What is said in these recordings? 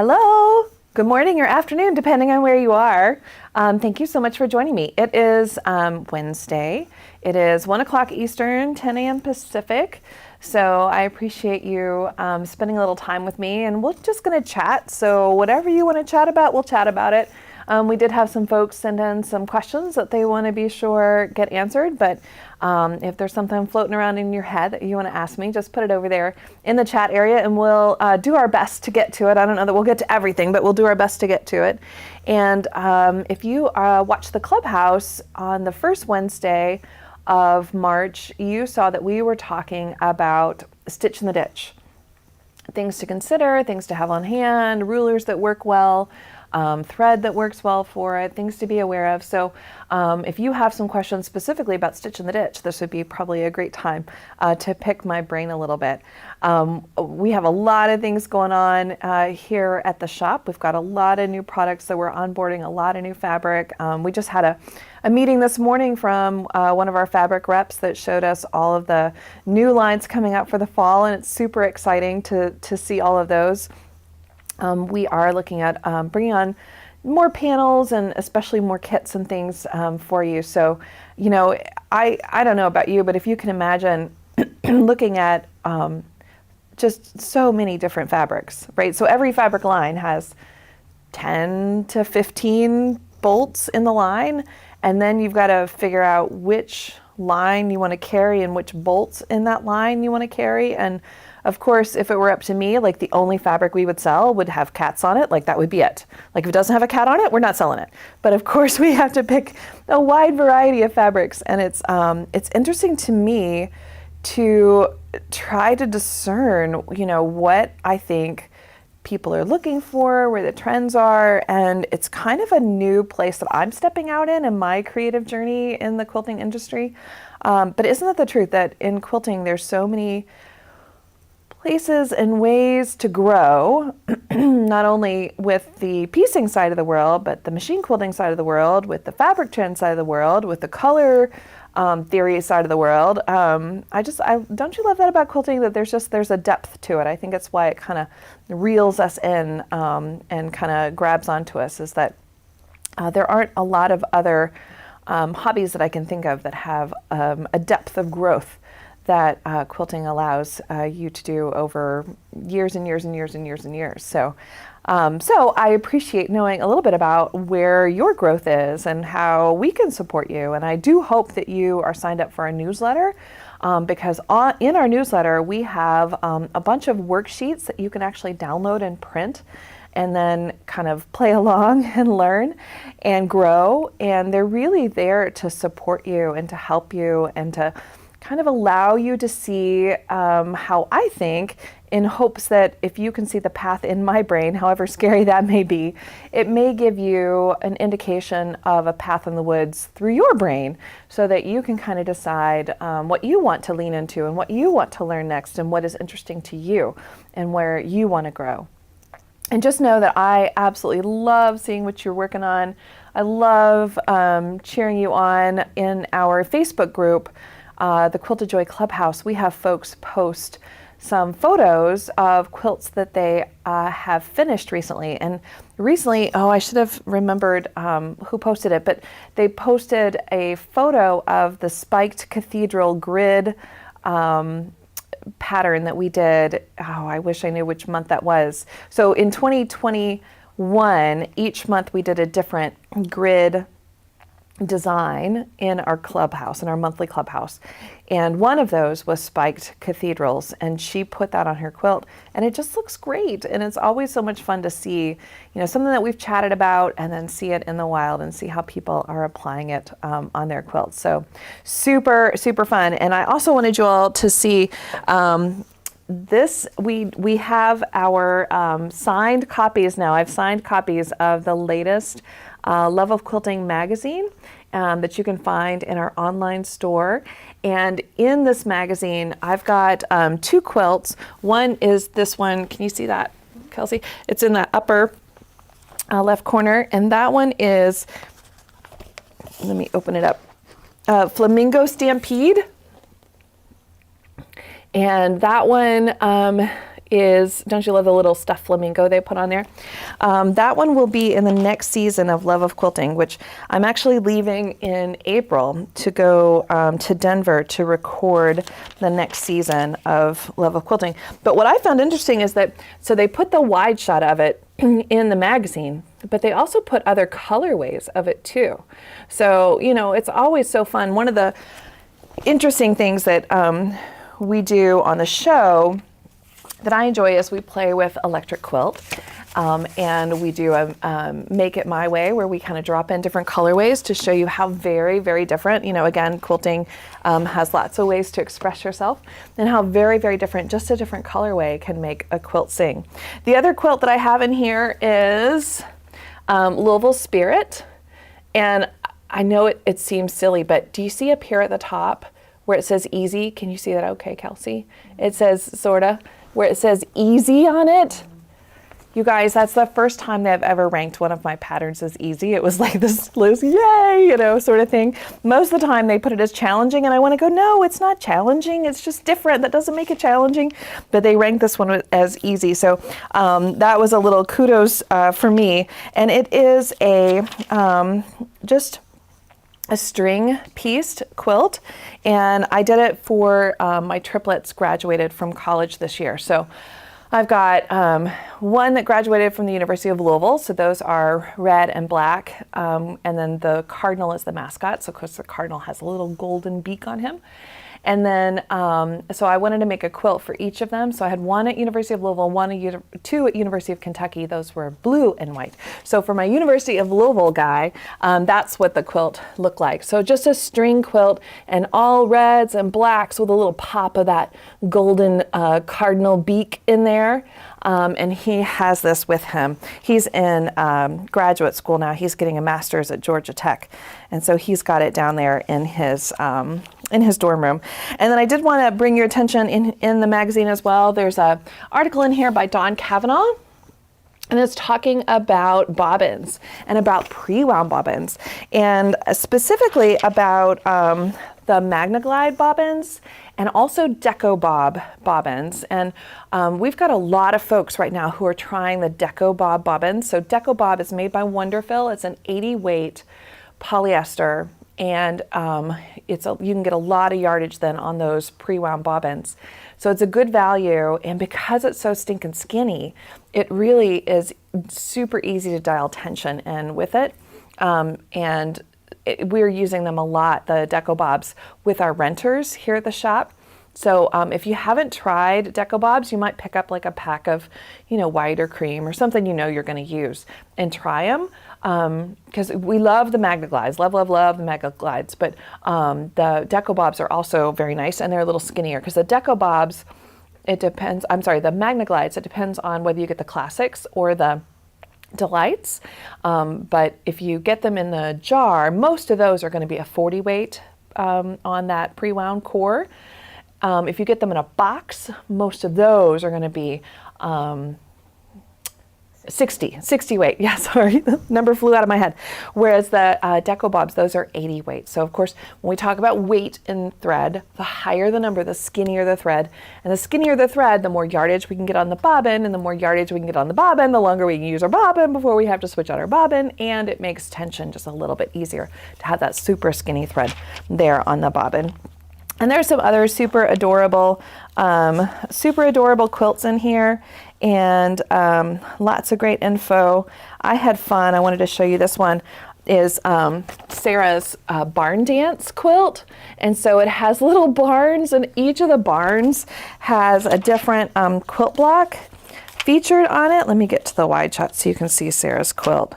Hello, good morning or afternoon, depending on where you are. Thank you so much for joining me. It is Wednesday. It is 1 o'clock Eastern, 10 a.m. Pacific. So I appreciate you spending a little time with me, and we're just going to chat. So whatever you want to chat about, we'll chat about it. We did have some folks send in some questions that they want to be sure get answered, but if there's something floating around in your head that you want to ask me, just put it over there in the chat area and we'll do our best to get to it. I don't know that we'll get to everything, but we'll do our best to get to it. And if you watch the Clubhouse on the first Wednesday of March, you saw that we were talking about stitch in the ditch. Things to consider, things to have on hand, rulers that work well, thread that works well for it, things to be aware of. So if you have some questions specifically about stitch in the ditch, this would be probably a great time to pick my brain a little bit. We have a lot of things going on here at the shop. We've got a lot of new products that we're onboarding, a lot of new fabric. We just had a meeting this morning from one of our fabric reps that showed us all of the new lines coming out for the fall, and it's super exciting to see all of those. We are looking at bringing on more panels and especially more kits and things for you. So, you know, I don't know about you, but if you can imagine looking at just so many different fabrics, right? So every fabric line has 10 to 15 bolts in the line, and then you've got to figure out which line you want to carry and which bolts in that line you want to carry. And of course, if it were up to me, like the only fabric we would sell would have cats on it. Like that would be it. Like if it doesn't have a cat on it, we're not selling it. But of course, we have to pick a wide variety of fabrics, and it's interesting to me to try to discern, you know, what I think people are looking for, where the trends are, and it's kind of a new place that I'm stepping out in my creative journey in the quilting industry. But isn't it the truth that in quilting there's so many places and ways to grow, not only with the piecing side of the world, but the machine quilting side of the world, with the fabric trend side of the world, with the color theory side of the world. Don't you love that about quilting, that there's a depth to it? I think it's why it kind of reels us in and kind of grabs onto us, is that there aren't a lot of other hobbies that I can think of that have a depth of growth that quilting allows you to do over years and years and years and years and years. So I appreciate knowing a little bit about where your growth is and how we can support you. And I do hope that you are signed up for our newsletter, because in our newsletter, we have a bunch of worksheets that you can actually download and print and then kind of play along and learn and grow. And they're really there to support you and to help you and to kind of allow you to see how I think, in hopes that if you can see the path in my brain, however scary that may be, it may give you an indication of a path in the woods through your brain, so that you can kind of decide what you want to lean into and what you want to learn next and what is interesting to you and where you want to grow. And just know that I absolutely love seeing what you're working on. I love cheering you on in our Facebook group, the Quilted Joy Clubhouse. We have folks post some photos of quilts that they have finished recently. And recently, I should have remembered who posted it, but they posted a photo of the spiked cathedral grid pattern that we did. I wish I knew which month that was. So in 2021, each month we did a different grid design in our clubhouse, in our monthly clubhouse. And one of those was spiked cathedrals, and she put that on her quilt, and it just looks great. And it's always so much fun to see, you know, something that we've chatted about and then see it in the wild and see how people are applying it on their quilts. So super, super fun. And I also wanted you all to see this. We have our signed copies now. I've signed copies of the latest Love of Quilting magazine that you can find in our online store. And in this magazine, I've got two quilts. One is this one. Can you see that, Kelsey? It's in the upper left corner. And that one is, let me open it up, Flamingo Stampede. And that one is, don't you love the little stuffed flamingo they put on there? That one will be in the next season of Love of Quilting, which I'm actually leaving in April to go to Denver to record the next season of Love of Quilting. But what I found interesting is that, so they put the wide shot of it in the magazine, but they also put other colorways of it too. So, you know, it's always so fun. One of the interesting things that we do on the show that I enjoy is we play with electric quilt, and we do a make it my way, where we kind of drop in different colorways to show you how very, very different, you know, again, quilting has lots of ways to express yourself, and how very, very different, just a different colorway can make a quilt sing. The other quilt that I have in here is Louisville Spirit, and I know it seems silly, but do you see up here at the top where it says easy? Can you see that okay, Kelsey? It says sorta, where it says easy on it. You guys, that's the first time they've ever ranked one of my patterns as easy. It was like this yay, you know, sort of thing. Most of the time they put it as challenging, and I want to go, no, it's not challenging. It's just different. That doesn't make it challenging. But they ranked this one as easy. So that was a little kudos for me. And it is a just a string pieced quilt, and I did it for my triplets graduated from college this year. So I've got one that graduated from the University of Louisville, so those are red and black, and then the cardinal is the mascot, so of course the cardinal has a little golden beak on him. And then, so I wanted to make a quilt for each of them. So I had one at University of Louisville, two at University of Kentucky. Those were blue and white. So for my University of Louisville guy, that's what the quilt looked like. So just a string quilt and all reds and blacks with a little pop of that golden cardinal beak in there. And he has this with him. He's in graduate school now. He's getting a master's at Georgia Tech. And so he's got it down there in his dorm room. And then I did want to bring your attention in the magazine as well. There's an article in here by Dawn Kavanaugh, and it's talking about bobbins and about pre-wound bobbins, and specifically about the Magna-Glide bobbins and also Deco Bob bobbins. And we've got a lot of folks right now who are trying the Deco Bob bobbins. So Deco Bob is made by Wonderfill. It's an 80 weight polyester, and you can get a lot of yardage then on those pre-wound bobbins. So it's a good value, and because it's so stinking skinny, it really is super easy to dial tension in with it. We're using them a lot, the Deco Bobs, with our renters here at the shop. So if you haven't tried Deco Bobs, you might pick up like a pack of, white or cream or something you're going to use, and try them. Because we love the Magna-Glides, love the Magna-Glides, but the Deco Bobs are also very nice, and they're a little skinnier, because the Deco Bobs, the Magna-Glides, it depends on whether you get the Classics or the Delights, but if you get them in the jar, most of those are going to be a 40 weight on that pre-wound core. If you get them in a box, most of those are going to be 60 weight. Yeah, sorry, the number flew out of my head. Whereas the Deco Bobs, those are 80 weight. So of course, when we talk about weight in thread, the higher the number, the skinnier the thread. And the skinnier the thread, the more yardage we can get on the bobbin, and the more yardage we can get on the bobbin, the longer we can use our bobbin before we have to switch out our bobbin, and it makes tension just a little bit easier to have that super skinny thread there on the bobbin. And there's some other super adorable quilts in here, and lots of great info. I had fun. I wanted to show you this one. Is Sarah's barn dance quilt, and so it has little barns, and each of the barns has a different quilt block featured on it. Let me get to the wide shot so you can see Sarah's quilt.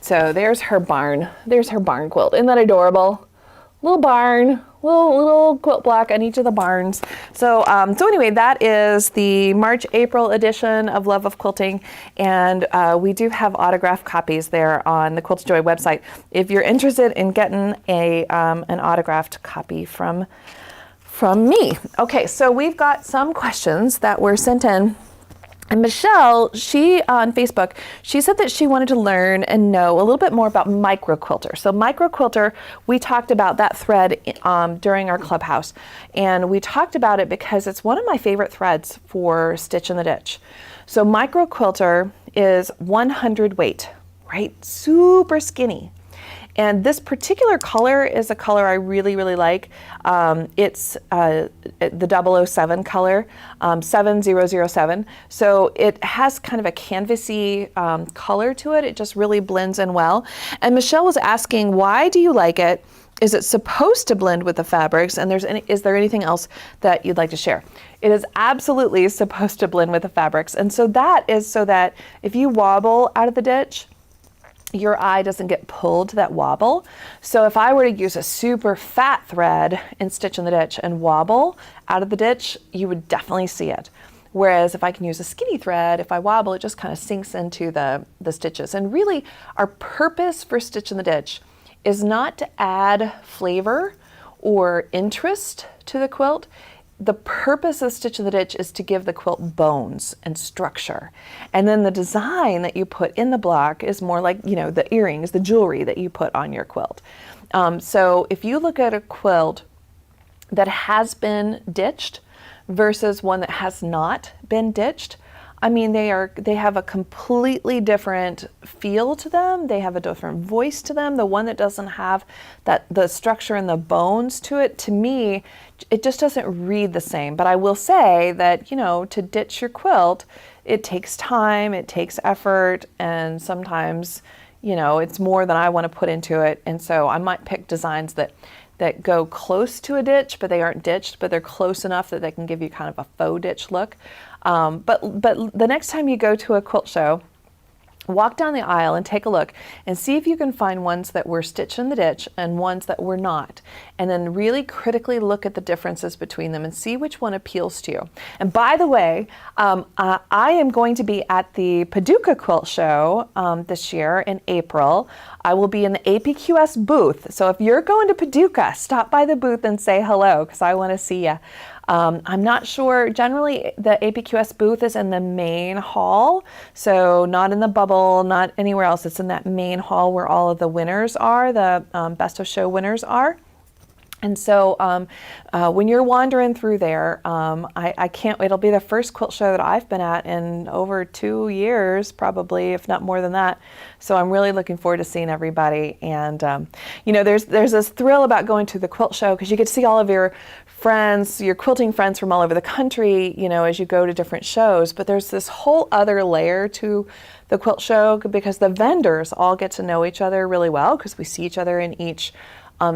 So there's her barn. There's her barn quilt. Isn't that adorable? Little barn, little quilt block on each of the barns. So anyway, that is the March-April edition of Love of Quilting, and we do have autographed copies there on the Quilted Joy website if you're interested in getting an autographed copy from me. Okay, so we've got some questions that were sent in And Michelle, she on Facebook, she said that she wanted to learn and know a little bit more about micro quilter. So micro quilter, we talked about that thread during our Clubhouse, and we talked about it because it's one of my favorite threads for Stitch in the Ditch. So micro quilter is 100 weight, right? Super skinny. And this particular color is a color I really, really like. It's the 007 color, 7007. So it has kind of a canvasy color to it. It just really blends in well. And Michelle was asking, why do you like it? Is it supposed to blend with the fabrics? And is there anything else that you'd like to share? It is absolutely supposed to blend with the fabrics. And so that is so that if you wobble out of the ditch, your eye doesn't get pulled to that wobble. So if I were to use a super fat thread in Stitch in the Ditch and wobble out of the ditch, you would definitely see it. Whereas if I can use a skinny thread, if I wobble, it just kind of sinks into the stitches. And really, our purpose for Stitch in the Ditch is not to add flavor or interest to the quilt. The purpose of Stitch in the Ditch is to give the quilt bones and structure. And then the design that you put in the block is more like, you know, the earrings, the jewelry that you put on your quilt. So if you look at a quilt that has been ditched versus one that has not been ditched, I mean, they have a completely different feel to them. They have a different voice to them. The one that doesn't have the structure and the bones to it, to me, it just doesn't read the same. But I will say that, you know, to ditch your quilt, it takes time, it takes effort, and sometimes, you know, it's more than I want to put into it. And so I might pick designs that go close to a ditch, but they aren't ditched, but they're close enough that they can give you kind of a faux ditch look. But the next time you go to a quilt show, walk down the aisle and take a look and see if you can find ones that were stitched in the ditch and ones that were not. And then really critically look at the differences between them and see which one appeals to you. And by the way, I am going to be at the Paducah Quilt Show this year in April. I will be in the APQS booth. So if you're going to Paducah, stop by the booth and say hello because I want to see you. I'm not sure, generally the APQS booth is in the main hall, so not in the bubble, not anywhere else. It's in that main hall where all of the winners are, the Best of Show winners are. And so when you're wandering through there, I can't, it'll be the first quilt show that I've been at in over 2 years, probably, if not more than that. So I'm really looking forward to seeing everybody. And, you know, there's this thrill about going to the quilt show because you get to see all of your friends, your quilting friends from all over the country, you know, as you go to different shows. But there's this whole other layer to the quilt show because the vendors all get to know each other really well because we see each other in each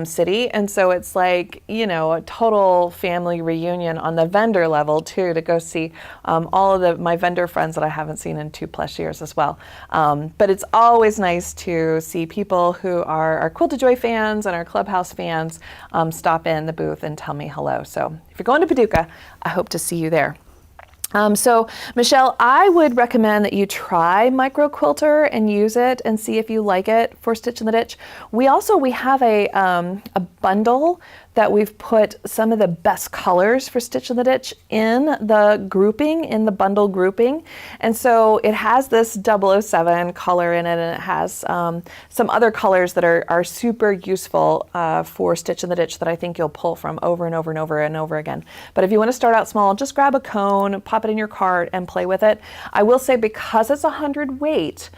city. And so it's like, you know, a total family reunion on the vendor level too, to go see all of my vendor friends that I haven't seen in 2+ years as well. But it's always nice to see people who are our Quilted Joy fans and our Clubhouse fans stop in the booth and tell me hello. So if you're going to Paducah, I hope to see you there. So Michelle, I would recommend that you try Micro Quilter and use it and see if you like it for Stitch in the Ditch. We have a bundle that we've put some of the best colors for Stitch in the Ditch in the grouping, in the bundle grouping. And so it has this 007 color in it, and it has some other colors that are super useful for Stitch in the Ditch that I think you'll pull from over and over and over and over again. But if you want to start out small, just grab a cone, pop it in your cart, and play with it. I will say, because it's 100 weight,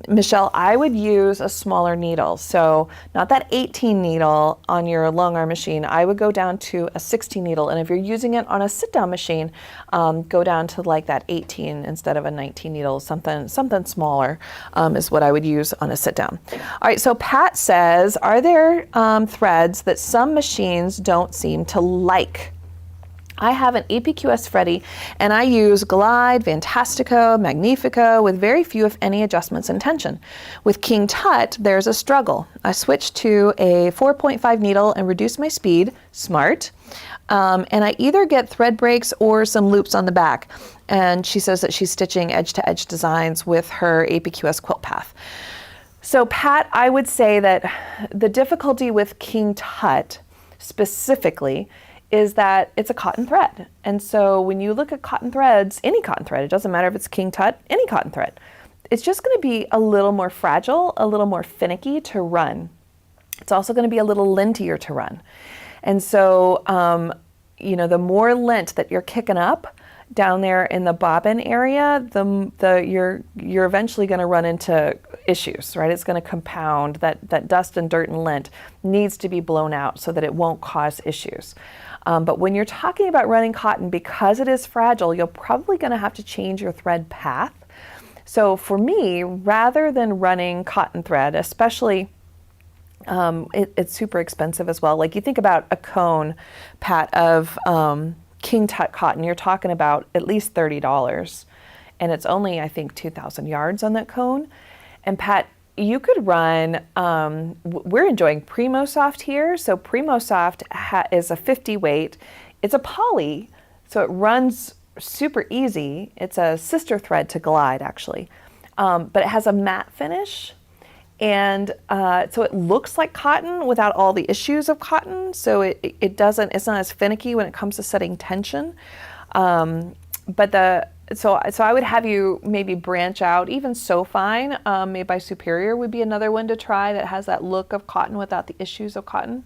Michelle, I would use a smaller needle. So not that 18 needle on your Longarm machine. I would go down to a 16 needle. And if you're using it on a sit-down machine, go down to like that 18 instead of a 19 needle. Something smaller is what I would use on a sit-down. All right, so Pat says, are there threads that some machines don't seem to like? I have an APQS Freddy, and I use Glide, Fantastico, Magnifico with very few, if any, adjustments in tension. With King Tut, there's a struggle. I switched to a 4.5 needle and reduced my speed, smart, and I either get thread breaks or some loops on the back. And she says that she's stitching edge-to-edge designs with her APQS quilt path. So Pat, I would say that the difficulty with King Tut specifically is that it's a cotton thread. And so when you look at cotton threads, any cotton thread, it doesn't matter if it's king tut, any cotton thread, it's just going to be a little more fragile, a little more finicky to run. It's also going to be a little lintier to run. And so, the more lint that you're kicking up down there in the bobbin area, you're eventually going to run into issues, right? It's going to compound. That dust and dirt and lint needs to be blown out so that it won't cause issues. But when you're talking about running cotton, because it is fragile, you're probably going to have to change your thread path. So for me, rather than running cotton thread, especially, it's super expensive as well. Like you think about a cone, Pat, of king tut cotton, you're talking about at least $30. And it's only, I think, 2,000 yards on that cone. And Pat, you could run, we're enjoying Primo Soft here. So Primo Soft is a 50 weight. It's a poly, so it runs super easy. It's a sister thread to Glide, actually. But it has a matte finish. And so it looks like cotton without all the issues of cotton. So it's not as finicky when it comes to setting tension. So I would have you maybe branch out. Even So Fine, made by Superior, would be another one to try that has that look of cotton without the issues of cotton.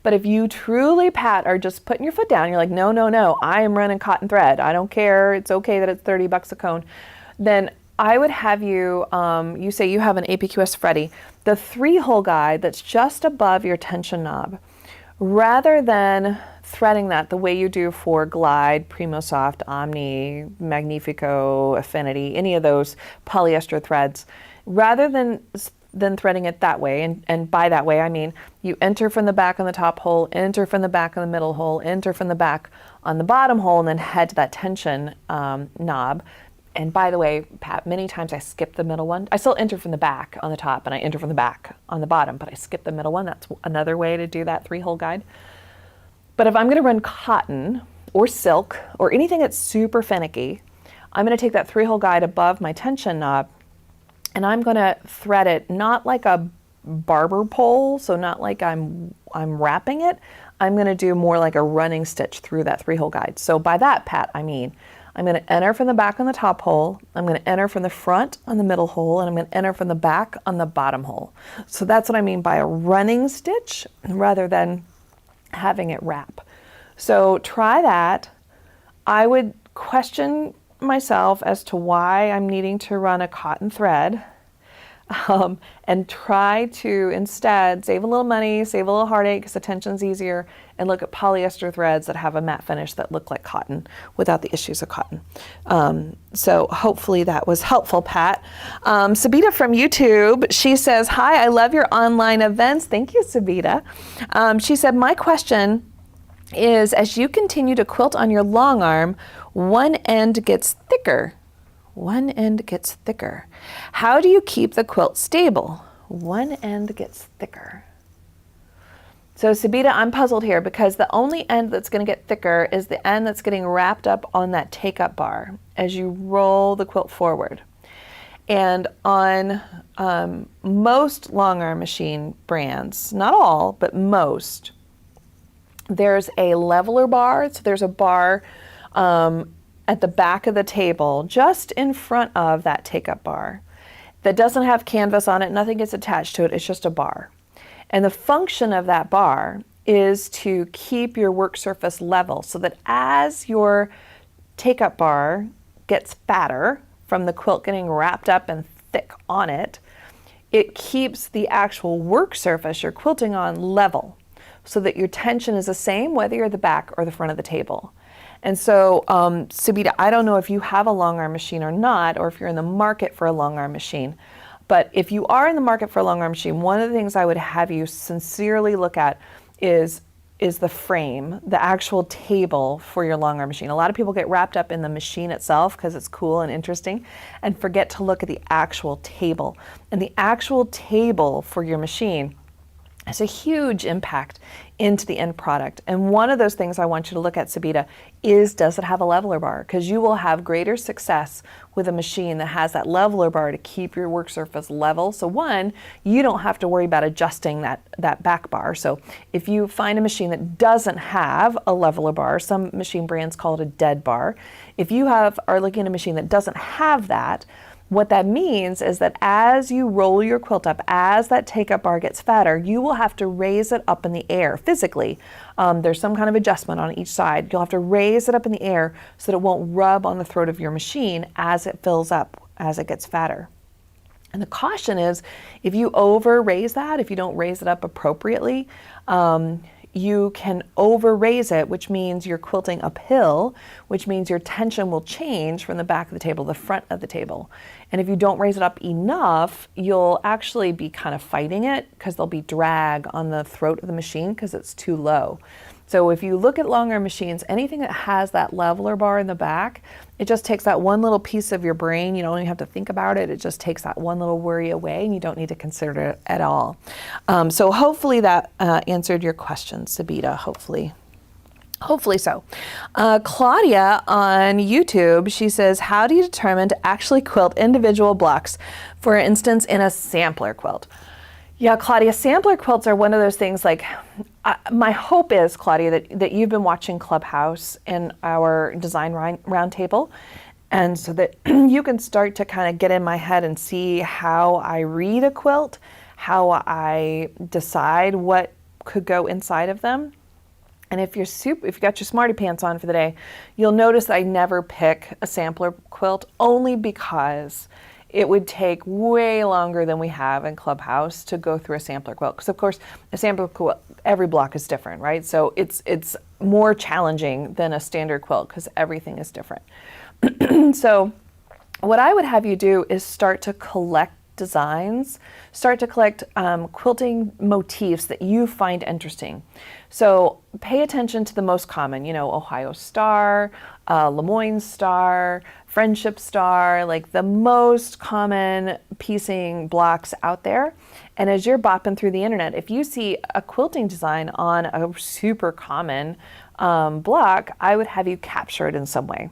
But if you truly, Pat, are just putting your foot down, you're like, no, I am running cotton thread. I don't care. It's okay that it's $30 a cone. Then I would have you, you say you have an APQS Freddy, the 3-hole guide that's just above your tension knob. Rather than threading that the way you do for Glide, Primo Soft, Omni, Magnifico, Affinity, any of those polyester threads, rather than threading it that way, and by that way I mean you enter from the back on the top hole, enter from the back on the middle hole, enter from the back on the bottom hole, and then head to that tension knob. And by the way, Pat, many times I skip the middle one. I still enter from the back on the top and I enter from the back on the bottom, but I skip the middle one. That's another way to do that 3-hole guide. But if I'm going to run cotton or silk or anything that's super finicky, I'm going to take that 3-hole guide above my tension knob and I'm going to thread it not like a barber pole, so not like I'm wrapping it. I'm going to do more like a running stitch through that 3-hole guide. So by that, Pat, I mean I'm going to enter from the back on the top hole, I'm going to enter from the front on the middle hole, and I'm going to enter from the back on the bottom hole. So that's what I mean by a running stitch rather than having it wrap. So try that. I would question myself as to why I'm needing to run a cotton thread, and try to instead save a little money, save a little heartache because the tension's easier, and look at polyester threads that have a matte finish that look like cotton without the issues of cotton. So hopefully that was helpful, Pat. Sabita from YouTube, she says, hi, I love your online events. Thank you, Sabita. She said, my question is, as you continue to quilt on your long arm, one end gets thicker. One end gets thicker. How do you keep the quilt stable? One end gets thicker. So Sabita, I'm puzzled here because the only end that's going to get thicker is the end that's getting wrapped up on that take-up bar as you roll the quilt forward. And on most long arm machine brands, not all, but most, there's a leveler bar. So there's a bar at the back of the table, just in front of that take-up bar, that doesn't have canvas on it, nothing gets attached to it, it's just a bar. And the function of that bar is to keep your work surface level so that as your take-up bar gets fatter from the quilt getting wrapped up and thick on it, it keeps the actual work surface you're quilting on level so that your tension is the same whether you're the back or the front of the table. And so, Sabita, I don't know if you have a long arm machine or not, or if you're in the market for a long arm machine. But if you are in the market for a long arm machine, one of the things I would have you sincerely look at is the frame, the actual table for your long arm machine. A lot of people get wrapped up in the machine itself because it's cool and interesting and forget to look at the actual table. And the actual table for your machine has a huge impact into the end product. And one of those things I want you to look at, Sabita, is does it have a leveler bar? Because you will have greater success with a machine that has that leveler bar to keep your work surface level. So one, you don't have to worry about adjusting that back bar. So if you find a machine that doesn't have a leveler bar, some machine brands call it a dead bar. If you are looking at a machine that doesn't have that, what that means is that as you roll your quilt up, as that take-up bar gets fatter, you will have to raise it up in the air physically. There's some kind of adjustment on each side. You'll have to raise it up in the air so that it won't rub on the throat of your machine as it fills up, as it gets fatter. And the caution is, if you over raise that, if you don't raise it up appropriately, you can over raise it, which means you're quilting uphill, which means your tension will change from the back of the table to the front of the table. And if you don't raise it up enough, you'll actually be kind of fighting it because there'll be drag on the throat of the machine because it's too low. So if you look at longarm machines, anything that has that leveler bar in the back, it just takes that one little piece of your brain. You don't even have to think about it. It just takes that one little worry away, and you don't need to consider it at all. So hopefully that answered your question, Sabita, hopefully. Hopefully so. Claudia on YouTube, she says, how do you determine to actually quilt individual blocks, for instance, in a sampler quilt? Yeah, Claudia, sampler quilts are one of those things like, my hope is, Claudia, that you've been watching Clubhouse and our design roundtable, and so that you can start to kind of get in my head and see how I read a quilt, how I decide what could go inside of them. And if you got your smarty pants on for the day, you'll notice that I never pick a sampler quilt, only because it would take way longer than we have in Clubhouse to go through a sampler quilt. Because of course, a sampler quilt, every block is different, right? So it's more challenging than a standard quilt because everything is different. So what I would have you do is start to collect designs, start to collect quilting motifs that you find interesting. So pay attention to the most common, Ohio Star, Lemoyne Star, Friendship Star, like the most common piecing blocks out there. And as you're bopping through the internet, if you see a quilting design on a super common block, I would have you capture it in some way.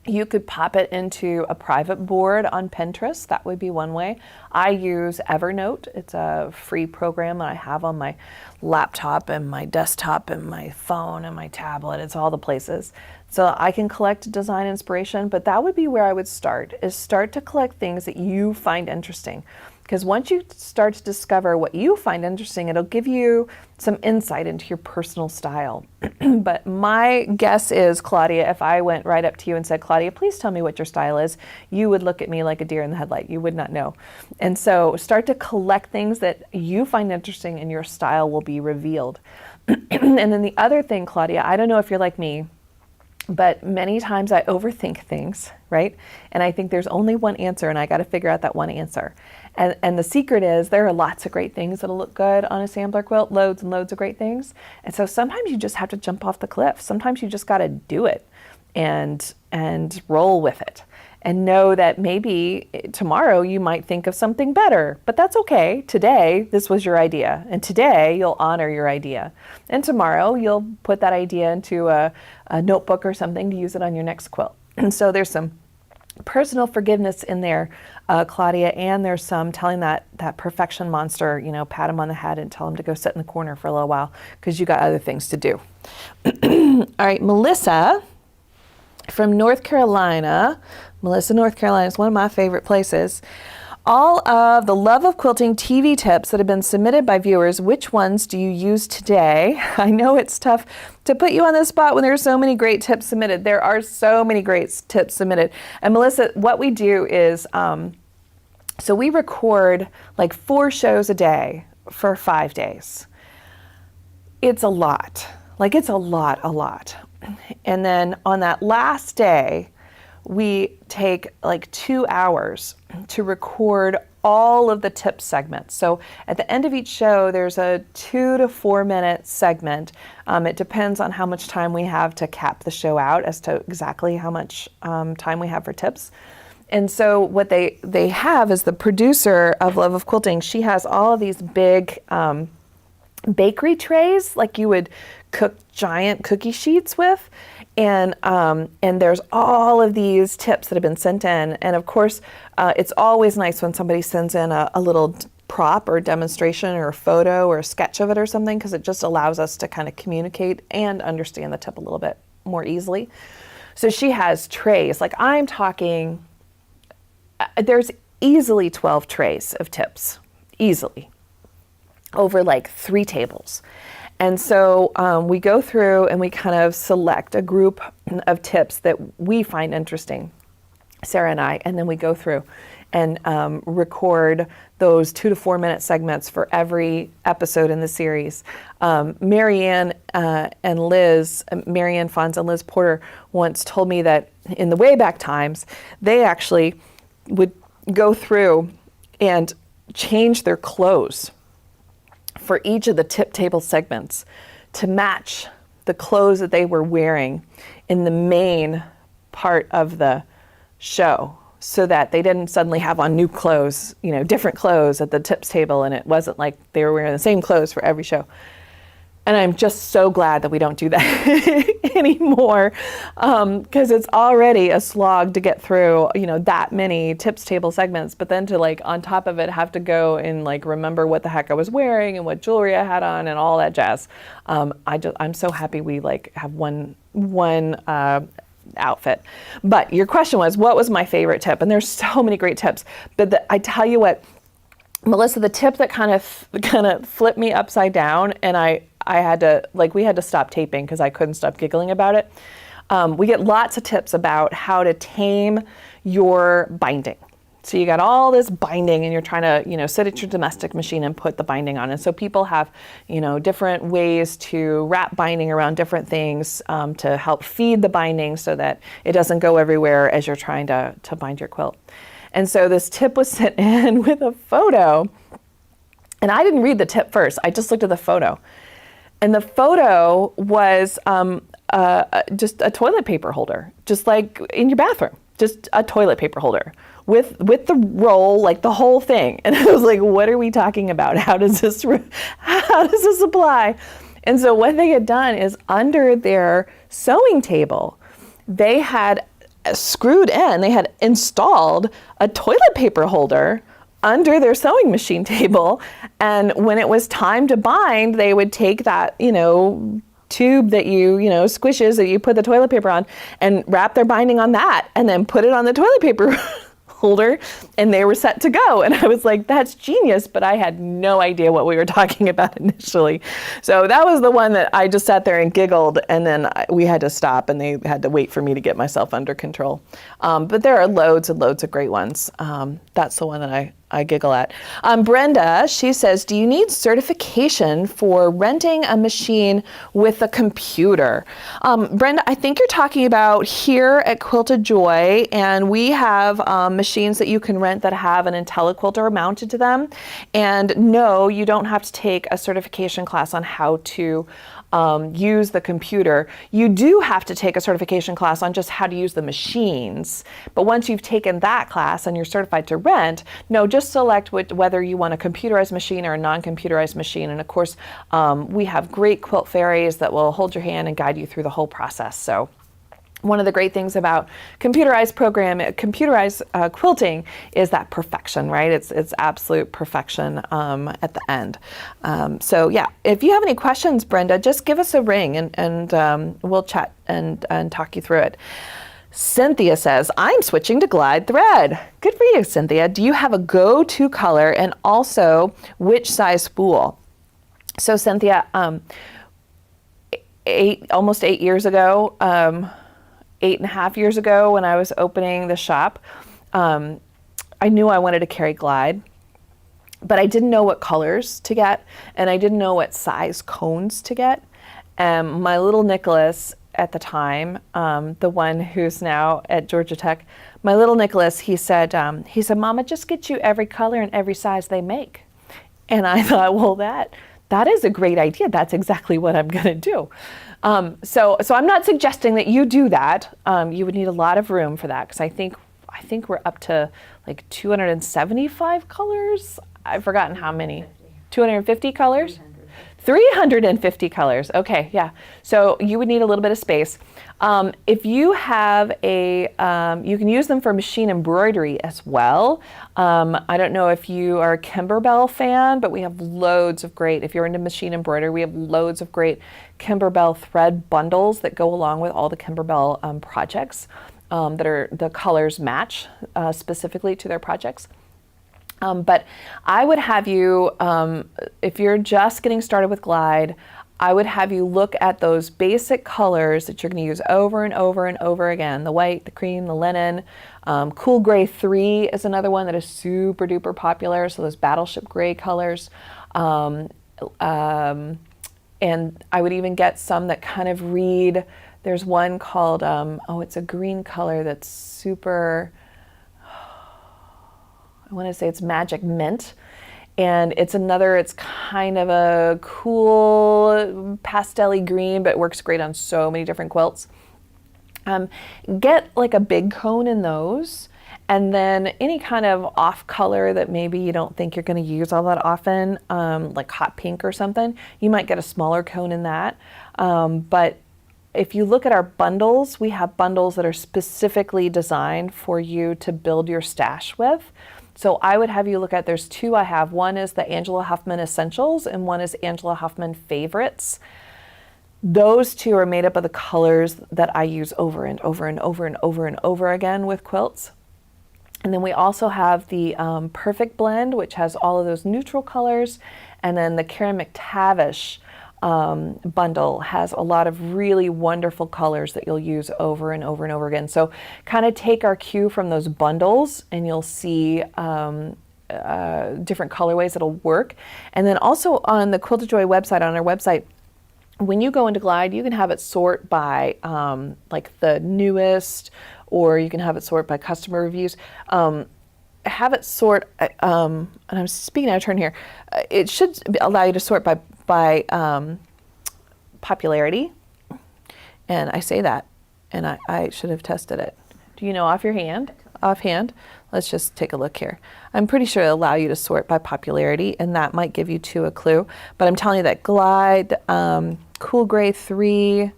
You could pop it into a private board on Pinterest. That would be one way. I use Evernote. It's a free program that I have on my laptop and my desktop and my phone and my tablet. It's all the places. So I can collect design inspiration, but that would be where I would start, is start to collect things that you find interesting. Because once you start to discover what you find interesting, it'll give you some insight into your personal style. But my guess is, Claudia, if I went right up to you and said, Claudia, please tell me what your style is, you would look at me like a deer in the headlight. You would not know. And so start to collect things that you find interesting and your style will be revealed. And then the other thing, Claudia, I don't know if you're like me, but many times I overthink things, right? And I think there's only one answer and I got to figure out that one answer. And the secret is there are lots of great things that'll look good on a sampler quilt, loads and loads of great things. And so sometimes you just have to jump off the cliff. Sometimes you just got to do it and roll with it. And know that maybe tomorrow you might think of something better, but that's okay. Today, this was your idea. And today you'll honor your idea. And tomorrow you'll put that idea into a notebook or something to use it on your next quilt. And so there's some personal forgiveness in there, Claudia, and there's some telling that perfection monster, pat him on the head and tell him to go sit in the corner for a little while because you got other things to do. All right, Melissa from North Carolina. Melissa, North Carolina is one of my favorite places. All of the Love of Quilting TV tips that have been submitted by viewers, which ones do you use today? I know it's tough to put you on the spot when there are so many great tips submitted. There are so many great tips submitted. And Melissa, what we do is, so we record like 4 shows a day for 5 days. It's a lot. It's a lot. And then on that last day, we take like 2 hours to record all of the tip segments. So at the end of each show, there's a 2 to 4 minute segment. It depends on how much time we have to cap the show out as to exactly how much time we have for tips. And so what they have is the producer of Love of Quilting. She has all of these big bakery trays like you would cook giant cookie sheets with. And there's all of these tips that have been sent in. And of course, it's always nice when somebody sends in a little prop or demonstration or a photo or a sketch of it or something, because it just allows us to kind of communicate and understand the tip a little bit more easily. So she has trays, like I'm talking, there's easily 12 trays of tips, easily, over like 3 tables. And so we go through and we kind of select a group of tips that we find interesting, Sarah and I, and then we go through and record those 2 to 4 minute segments for every episode in the series. Marianne and Liz, Marianne Fonz and Liz Porter once told me that in the way back times, they actually would go through and change their clothes for each of the tip table segments to match the clothes that they were wearing in the main part of the show, so that they didn't suddenly have on new clothes, different clothes at the tips table, and it wasn't like they were wearing the same clothes for every show. And I'm just so glad that we don't do that anymore, because it's already a slog to get through, that many tips table segments. But then to on top of it have to go and remember what the heck I was wearing and what jewelry I had on and all that jazz. I'm so happy we have one outfit. But your question was, what was my favorite tip? And there's so many great tips. But I tell you what, Melissa, the tip that kind of flipped me upside down, and I had to, we had to stop taping because I couldn't stop giggling about it. We get lots of tips about how to tame your binding. So you got all this binding and you're trying to, sit at your domestic machine and put the binding on. And so people have, different ways to wrap binding around different things to help feed the binding so that it doesn't go everywhere as you're trying to bind your quilt. And so this tip was sent in with a photo, and I didn't read the tip first. I just looked at the photo. And the photo was just a toilet paper holder, just like in your bathroom, just a toilet paper holder with the roll, the whole thing. And I was like, what are we talking about? How does this apply? And so what they had done is under their sewing table, they had they had installed a toilet paper holder under their sewing machine table. And when it was time to bind, they would take that, tube that squishes that you put the toilet paper on and wrap their binding on that and then put it on the toilet paper holder, and they were set to go. And I was like, that's genius, but I had no idea what we were talking about initially. So that was the one that I just sat there and giggled, and then we had to stop and they had to wait for me to get myself under control. But there are loads and loads of great ones. That's the one that I giggle at. Brenda, she says, do you need certification for renting a machine with a computer? Brenda, I think you're talking about here at Quilted Joy, and we have machines that you can rent that have an IntelliQuilter mounted to them. And no, you don't have to take a certification class on how to use the computer. You do have to take a certification class on just how to use the machines. But once you've taken that class and you're certified to rent, no, just select whether you want a computerized machine or a non-computerized machine. And of course, we have great quilt fairies that will hold your hand and guide you through the whole process. So one of the great things about computerized quilting is that perfection, right? It's absolute perfection at the end. So yeah, if you have any questions, Brenda, just give us a ring and we'll chat and talk you through it. Cynthia says, I'm switching to glide thread. Good for you, Cynthia. Do you have a go-to color, and also which size spool? So Cynthia, almost 8 years ago, 8.5 years ago when I was opening the shop, I knew I wanted to carry glide, but I didn't know what colors to get, and I didn't know what size cones to get. My little Nicholas at the time, the one who's now at Georgia Tech, my little Nicholas, he said, Mama, just get you every color and every size they make. And I thought, well, that is a great idea. That's exactly what I'm going to do. So I'm not suggesting that you do that. You would need a lot of room for that, because I think we're up to 275 colors. I've forgotten how many. 250 colors? 350 colors. Okay, yeah. So you would need a little bit of space. If you have a, you can use them for machine embroidery as well. I don't know if you are a Kimberbell fan, but we have loads of great, if you're into machine embroidery, we have loads of great Kimberbell thread bundles that go along with all the Kimberbell projects that are, the colors match specifically to their projects. But I would have you, if you're just getting started with Glide, I would have you look at those basic colors that you're going to use over and over and over again. The white, the cream, the linen. Cool Gray 3 is another one that is super duper popular. So those battleship gray colors. And I would even get some that kind of read, there's one called, oh, it's a green color that's super, I want to say it's Magic Mint, and it's another, it's kind of a cool pastel-y green, but it works great on so many different quilts. Get like a big cone in those, and then any kind of off color that maybe you don't think you're going to use all that often, like hot pink or something, you might get a smaller cone in that. But if you look at our bundles, we have bundles that are specifically designed for you to build your stash with. So I would have you look at, there's two I have. One is the Angela Huffman Essentials and one is Angela Huffman Favorites. Those two are made up of the colors that I use over and over and over and over and over again with quilts. And then we also have the Perfect Blend, which has all of those neutral colors. And then the Karen McTavish bundle has a lot of really wonderful colors that you'll use over and over and over again. So kind of take our cue from those bundles and you'll see different colorways that'll work. And then also on the Quilted Joy website, on our website, when you go into Glide, you can have it sort by like the newest, or you can have it sort by customer reviews. Have it sort, and I'm speaking out of turn here, it should allow you to sort by popularity. And I say that, and I should have tested it. Do you know offhand? Let's just take a look here. I'm pretty sure it'll allow you to sort by popularity, and that might give you a clue. But I'm telling you that Glide, Cool Gray 3,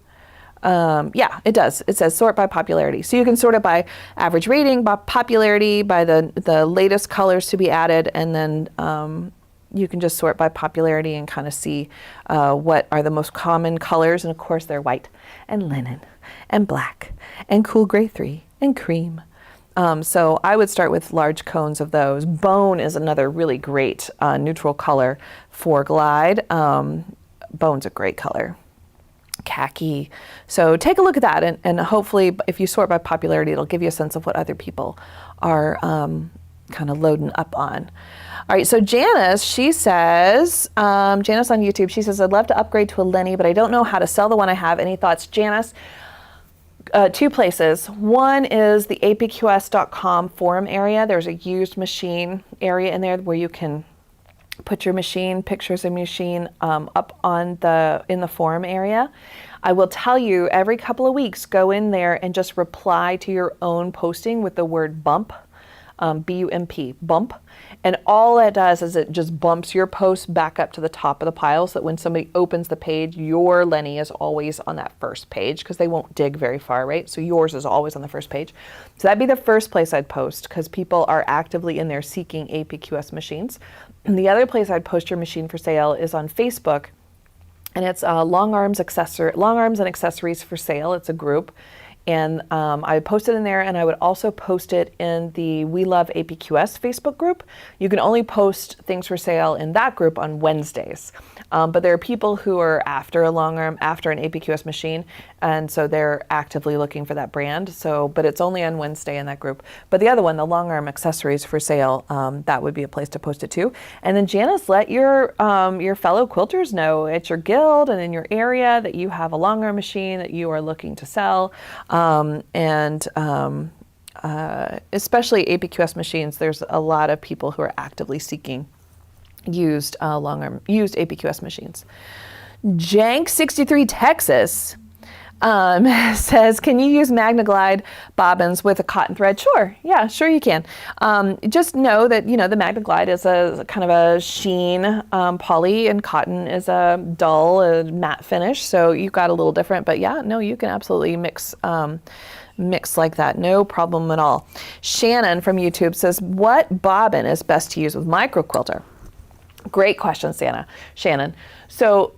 yeah, it does. It says sort by popularity. So you can sort it by average rating, by popularity, by the latest colors to be added, and then you can just sort by popularity and kind of see what are the most common colors. And of course, they're white and linen and black and Cool Gray 3 and cream. So I would start with large cones of those. Bone is another really great neutral color for Glide. Bone's a great color. Khaki. So take a look at that, and hopefully if you sort by popularity, it'll give you a sense of what other people are kind of loading up on. All right, so Janice, she says, Janice on YouTube, she says, I'd love to upgrade to a Lenny, but I don't know how to sell the one I have. Any thoughts? Janice, two places. One is the APQS.com forum area. There's a used machine area in there where you can put your machine, pictures of machine up on in the forum area. I will tell you, every couple of weeks, go in there and just reply to your own posting with the word bump, B-U-M-P, bump. And all it does is it just bumps your post back up to the top of the pile so that when somebody opens the page, your Lenny is always on that first page because they won't dig very far, right? So yours is always on the first page. So that'd be the first place I'd post because people are actively in there seeking APQS machines. And the other place I'd post your machine for sale is on Facebook. And it's Longarms and Accessories for Sale. It's a group. And I post it in there, and I would also post it in the We Love APQS Facebook group. You can only post things for sale in that group on Wednesdays. But there are people who are after a Longarm, after an APQS machine, and so they're actively looking for that brand. So, but it's only on Wednesday in that group. But the other one, the Longarm Accessories for Sale, that would be a place to post it too. And then Janice, let your fellow quilters know at your guild and in your area that you have a Longarm machine that you are looking to sell. Especially APQS machines, there's a lot of people who are actively seeking used APQS machines. Jank63 Texas says, can you use MagnaGlide bobbins with a cotton thread? Sure. Yeah, sure you can. Just know that, the MagnaGlide is a kind of a sheen poly, and cotton is a dull, matte finish. So you've got a little different, but yeah, no, you can absolutely mix like that. No problem at all. Shannon from YouTube says, what bobbin is best to use with micro quilter? Great question, Shannon. So,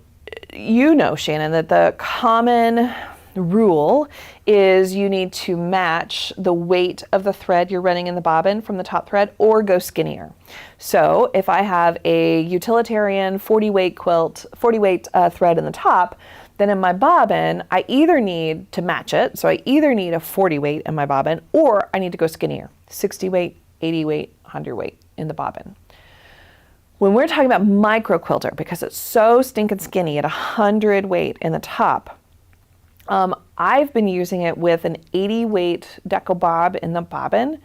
Shannon, that the common rule is you need to match the weight of the thread you're running in the bobbin from the top thread, or go skinnier. So if I have a utilitarian 40 weight thread in the top, then in my bobbin, I either need to match it. So I either need a 40 weight in my bobbin, or I need to go skinnier, 60 weight, 80 weight, 100 weight in the bobbin. When we're talking about micro quilter, because it's so stinking skinny at 100 weight in the top, I've been using it with an 80 weight deco bob in the bobbin.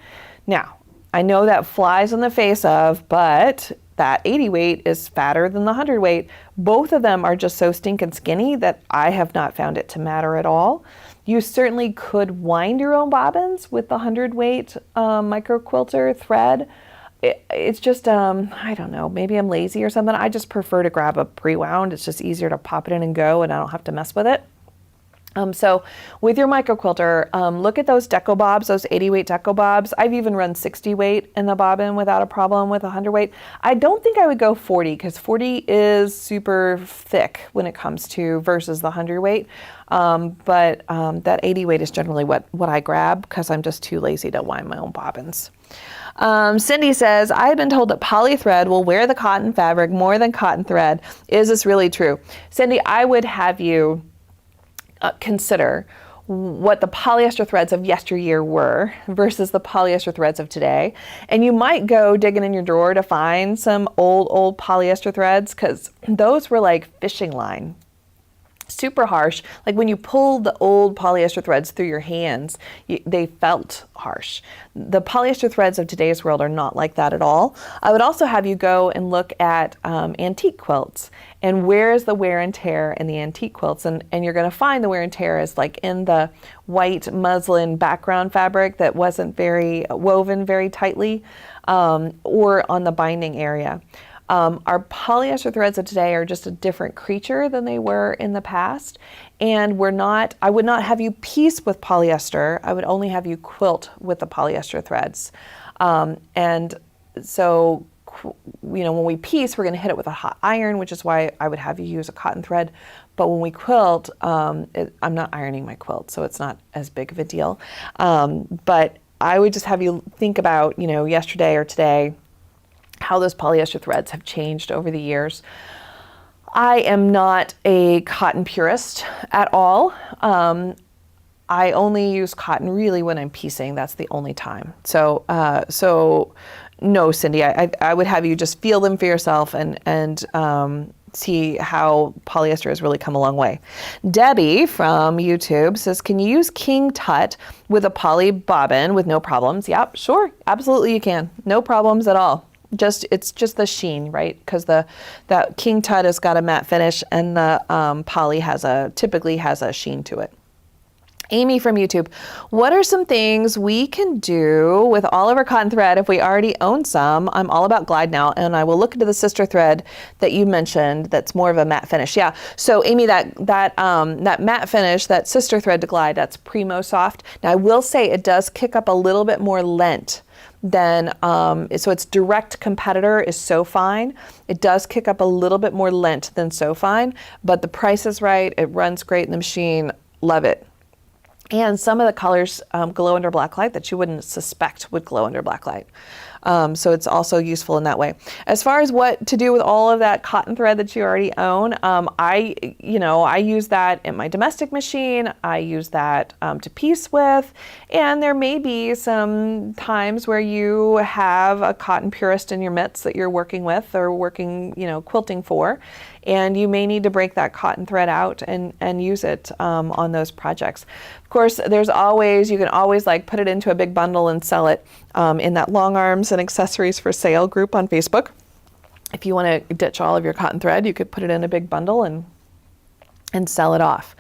Now, I know that flies in the face of, but that 80 weight is fatter than the 100 weight. Both of them are just so stinking skinny that I have not found it to matter at all. You certainly could wind your own bobbins with the 100 weight micro quilter thread. It's just, I don't know, maybe I'm lazy or something. I just prefer to grab a pre-wound. It's just easier to pop it in and go, and I don't have to mess with it. So with your micro quilter, look at those deco bobs, those 80 weight deco bobs. I've even run 60 weight in the bobbin without a problem with 100 weight. I don't think I would go 40, because 40 is super thick when it comes to versus the 100 weight. But that 80 weight is generally what I grab, because I'm just too lazy to wind my own bobbins. Cindy says, I've been told that poly thread will wear the cotton fabric more than cotton thread. Is this really true? Cindy, I would have you consider what the polyester threads of yesteryear were versus the polyester threads of today. And you might go digging in your drawer to find some old polyester threads, because those were like fishing line. Super harsh. Like when you pulled the old polyester threads through your hands, they felt harsh. The polyester threads of today's world are not like that at all. I would also have you go and look at antique quilts, and where is the wear and tear in the antique quilts, and you're going to find the wear and tear is like in the white muslin background fabric that wasn't woven very tightly, or on the binding area. Our polyester threads of today are just a different creature than they were in the past. And I would not have you piece with polyester. I would only have you quilt with the polyester threads. And so, when we piece, we're going to hit it with a hot iron, which is why I would have you use a cotton thread. But when we quilt, I'm not ironing my quilt, so it's not as big of a deal. But I would just have you think about, yesterday or today, how those polyester threads have changed over the years. I am not a cotton purist at all. I only use cotton really when I'm piecing. That's the only time. So no, Cindy, I would have you just feel them for yourself and see how polyester has really come a long way. Debbie from YouTube says, can you use King Tut with a poly bobbin with no problems? Yep, sure, absolutely you can. No problems at all. It's just the sheen, right? Because that King Tut has got a matte finish, and the poly typically has a sheen to it. Amy from YouTube, what are some things we can do with all of our cotton thread if we already own some? I'm all about glide now, and I will look into the sister thread that you mentioned that's more of a matte finish. Yeah, so Amy, that matte finish, that sister thread to glide, that's Primo Soft. Now I will say it does kick up a little bit more lent than, so its direct competitor is So Fine. It does kick up a little bit more lent than So Fine, but the price is right. It runs great in the machine. Love it. And some of the colors glow under black light that you wouldn't suspect would glow under black light. So it's also useful in that way. As far as what to do with all of that cotton thread that you already own, I use that in my domestic machine. I use that to piece with, and there may be some times where you have a cotton purist in your midst that you're working with or working, quilting for, and you may need to break that cotton thread out and use it on those projects. Of course, you can always like put it into a big bundle and sell it in that Longarms and Accessories for Sale group on Facebook. If you want to ditch all of your cotton thread, you could put it in a big bundle and and sell it off.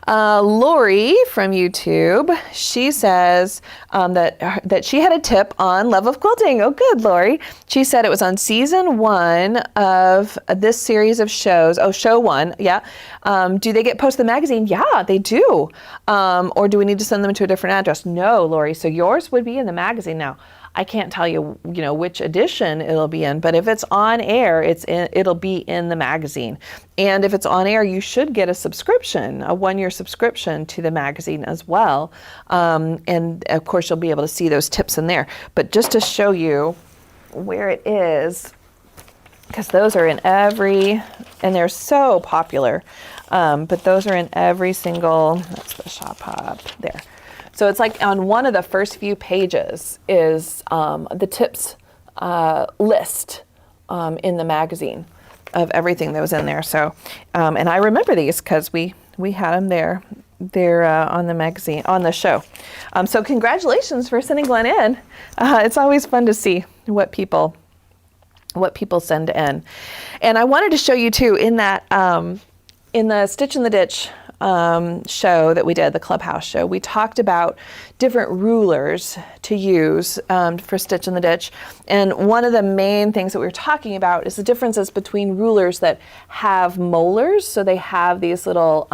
Lori from YouTube, she says that she had a tip on Love of Quilting. Oh, good, Lori. She said it was on season 1 of this series of shows. Oh, show 1, yeah. Do they get posted in the magazine? Yeah, they do. Or do we need to send them to a different address? No, Lori. So yours would be in the magazine now. I can't tell you, which edition it'll be in, but if it's on air, it'll be in the magazine. And if it's on air, you should get a subscription, a 1-year subscription to the magazine as well. And of course, you'll be able to see those tips in there. But just to show you where it is, because those are in and they're so popular, but those are in every single, that's the shop hop there. So it's like on one of the first few pages is the tips list in the magazine of everything that was in there. So, and I remember these because we had them there. They're on the magazine, on the show. So congratulations for sending Glenn in. It's always fun to see what people send in. And I wanted to show you too in that in the Stitch in the Ditch show that we did, the Clubhouse show, we talked about different rulers to use for Stitch in the Ditch. And one of the main things that we were talking about is the differences between rulers that have molars. So they have these little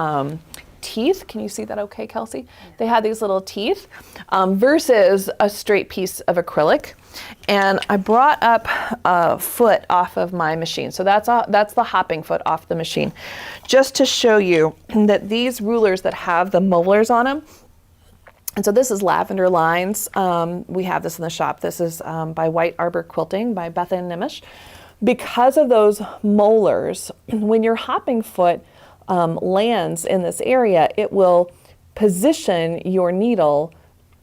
teeth. Can you see that okay, Kelsey? Yeah. They have these little teeth versus a straight piece of acrylic. And I brought up a foot off of my machine. So that's the hopping foot off the machine. Just to show you that these rulers that have the molars on them, and so this is Lavender Lines. We have this in the shop. This is by White Arbor Quilting by Beth Ann Nimish. Because of those molars, when your hopping foot lands in this area, it will position your needle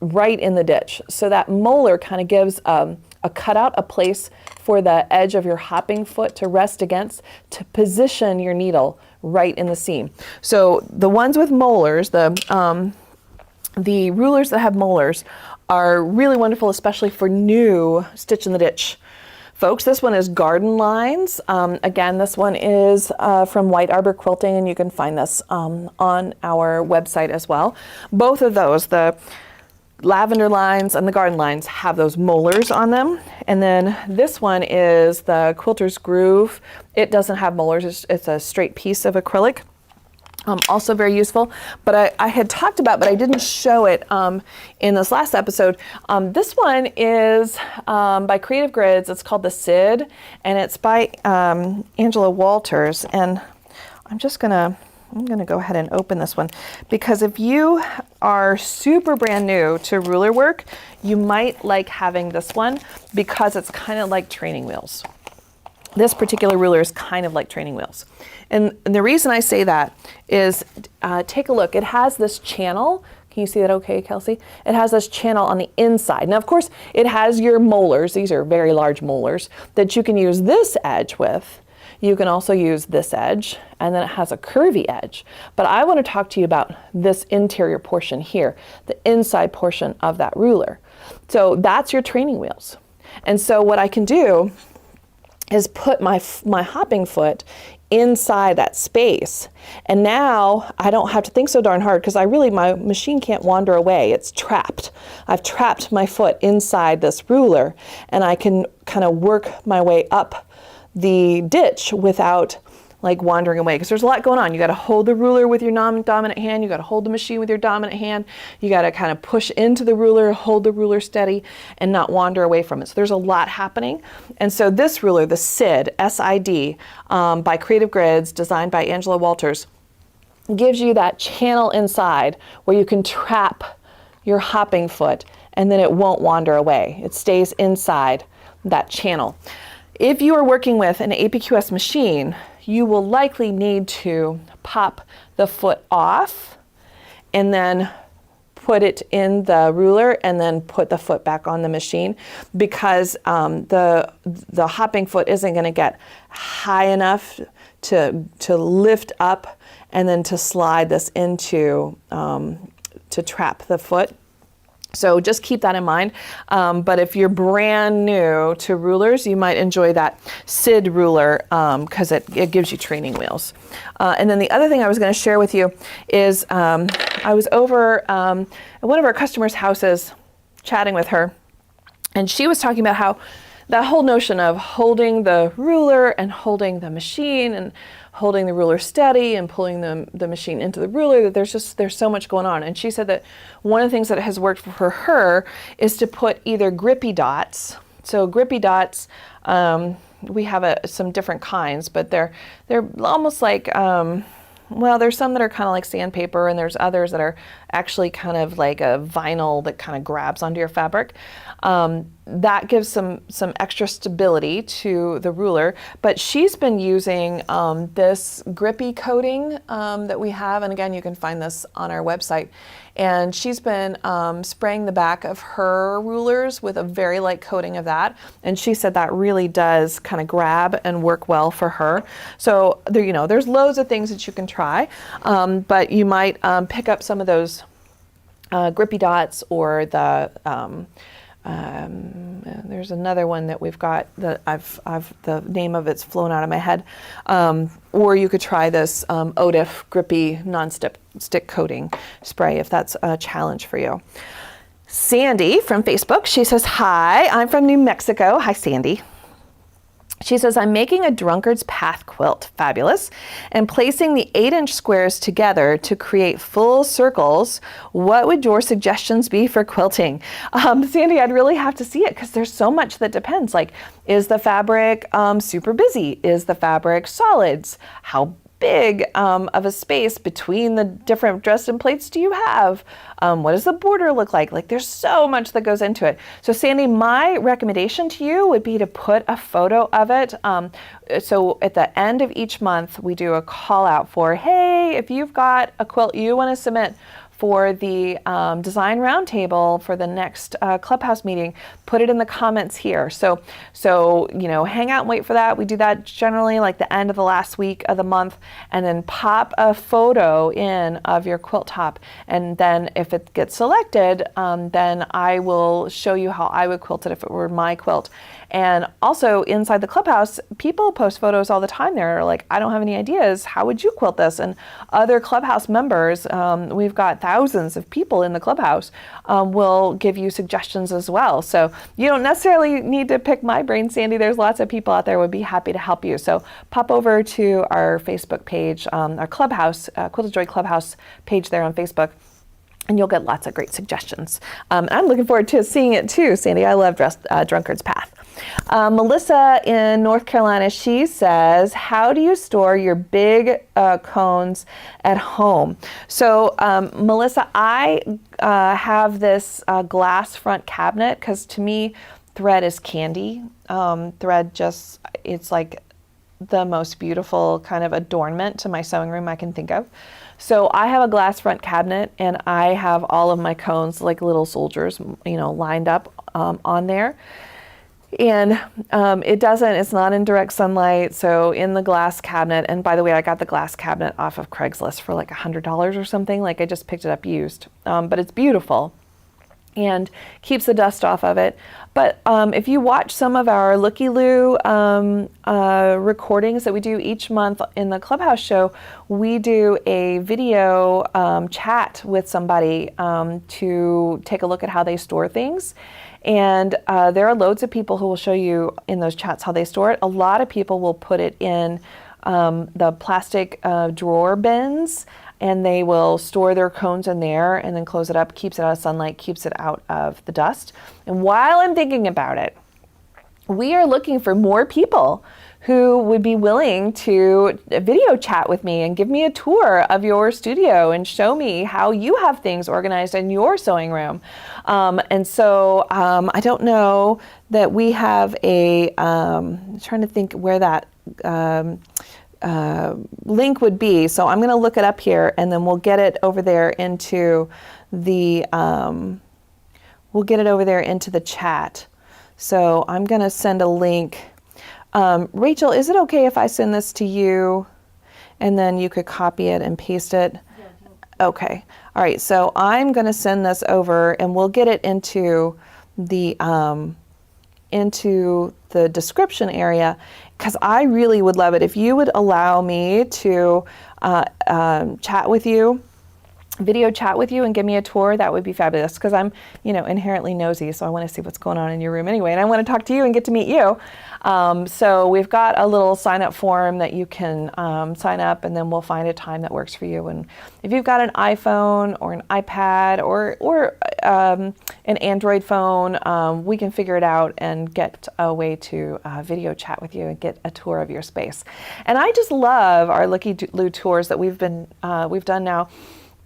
right in the ditch. So that molar kind of gives a cutout, a place for the edge of your hopping foot to rest against, to position your needle right in the seam. So the ones with molars, the rulers that have molars are really wonderful, especially for new Stitch in the Ditch folks. This one is Garden Lines. Again, this one is from White Arbor Quilting, and you can find this on our website as well. Both of those, the Lavender Lines and the Garden Lines, have those molars on them. And then this one is the Quilter's Groove. It doesn't have molars. It's a straight piece of acrylic. Also very useful. But I had talked about, but I didn't show it in this last episode. This one is by Creative Grids. It's called the Sid, and it's by Angela Walters. And I'm gonna go ahead and open this one, because if you are super brand new to ruler work, you might like having this one because it's kind of like training wheels. This particular ruler is kind of like training wheels. And the reason I say that is, take a look. It has this channel. Can you see that okay, Kelsey? It has this channel on the inside. Now, of course, it has your molars. These are very large molars that you can use this edge with. You can also use this edge, and then it has a curvy edge. But I want to talk to you about this interior portion here, the inside portion of that ruler. So that's your training wheels. And so what I can do is put my hopping foot inside that space. And now I don't have to think so darn hard, because my machine can't wander away. It's trapped. I've trapped my foot inside this ruler, and I can kind of work my way up the ditch without like wandering away, because there's a lot going on. You got to hold the ruler with your non-dominant hand. You got to hold the machine with your dominant hand. You got to kind of push into the ruler, hold the ruler steady, and not wander away from it. So there's a lot happening. And so this ruler, the SID, S-I-D, by Creative Grids, designed by Angela Walters, gives you that channel inside where you can trap your hopping foot, and then it won't wander away. It stays inside that channel. If you are working with an APQS machine, you will likely need to pop the foot off and then put it in the ruler and then put the foot back on the machine, because the hopping foot isn't going to get high enough to lift up and then to slide this into to trap the foot. So just keep that in mind. But if you're brand new to rulers, you might enjoy that SID ruler because it gives you training wheels. And then the other thing I was going to share with you is I was over at one of our customers' houses chatting with her, and she was talking about how that whole notion of holding the ruler and holding the machine and holding the ruler steady and pulling the machine into the ruler, that there's so much going on. And she said that one of the things that has worked for her is to put either grippy dots. So grippy dots, we have some different kinds, but they're almost like, well, there's some that are kind of like sandpaper, and there's others that are actually kind of like a vinyl that kind of grabs onto your fabric. That gives some extra stability to the ruler, but she's been using this grippy coating that we have, and again, you can find this on our website. And she's been spraying the back of her rulers with a very light coating of that, and she said that really does kind of grab and work well for her. So there, there's loads of things that you can try, but you might pick up some of those grippy dots, or there's another one that we've got that I've the name of it's flown out of my head. Or you could try this ODIF grippy non-stick coating spray if that's a challenge for you. Sandy from Facebook, she says, "Hi, I'm from New Mexico." Hi, Sandy. She says, "I'm making a Drunkard's Path quilt, fabulous, and placing the 8-inch squares together to create full circles. What would your suggestions be for quilting?" Sandy, I'd really have to see it because there's so much that depends. Like, is the fabric super busy? Is the fabric solids? How big of a space between the different Dresden plates do you have? What does the border look like? Like, there's so much that goes into it. So Sandy, my recommendation to you would be to put a photo of it. So at the end of each month, we do a call out for, hey, if you've got a quilt you want to submit for the design roundtable for the next Clubhouse meeting, put it in the comments here. So hang out and wait for that. We do that generally like the end of the last week of the month, and then pop a photo in of your quilt top. And then if it gets selected, then I will show you how I would quilt it if it were my quilt. And also inside the Clubhouse, people post photos all the time. They're like, I don't have any ideas. How would you quilt this? And other Clubhouse members, we've got thousands of people in the Clubhouse, will give you suggestions as well. So you don't necessarily need to pick my brain, Sandy. There's lots of people out there who would be happy to help you. So pop over to our Facebook page, our Clubhouse, Quilted Joy Clubhouse page there on Facebook, and you'll get lots of great suggestions. I'm looking forward to seeing it too, Sandy. I love Drunkard's Path. Melissa in North Carolina, she says, how do you store your big cones at home? So Melissa, I have this glass front cabinet because to me, thread is candy. Thread it's like the most beautiful kind of adornment to my sewing room I can think of. So I have a glass front cabinet, and I have all of my cones like little soldiers, lined up on there. And it's not in direct sunlight, so in the glass cabinet, and by the way, I got the glass cabinet off of Craigslist for like $100 or something, like I just picked it up used, but it's beautiful and keeps the dust off of it. But if you watch some of our Looky-Loo recordings that we do each month in the Clubhouse show, we do a video chat with somebody to take a look at how they store things. And there are loads of people who will show you in those chats how they store it. A lot of people will put it in the plastic drawer bins, and they will store their cones in there and then close it up, keeps it out of sunlight, keeps it out of the dust. And while I'm thinking about it, we are looking for more people who would be willing to video chat with me and give me a tour of your studio and show me how you have things organized in your sewing room. And so I don't know that we have I'm trying to think where that link would be. So I'm going to look it up here, and then we'll get it over there into the chat. So I'm going to send a link. Rachel, is it okay if I send this to you, and then you could copy it and paste it? Okay. All right. So I'm going to send this over, and we'll get it into the description area, because I really would love it if you would allow me to chat with you, video chat with you, and give me a tour. That would be fabulous, because I'm, inherently nosy, so I want to see what's going on in your room anyway, and I want to talk to you and get to meet you. So we've got a little sign up form that you can sign up, and then we'll find a time that works for you. And if you've got an iPhone or an iPad or an Android phone, we can figure it out and get a way to video chat with you and get a tour of your space. And I just love our Looky Loo tours that we've done now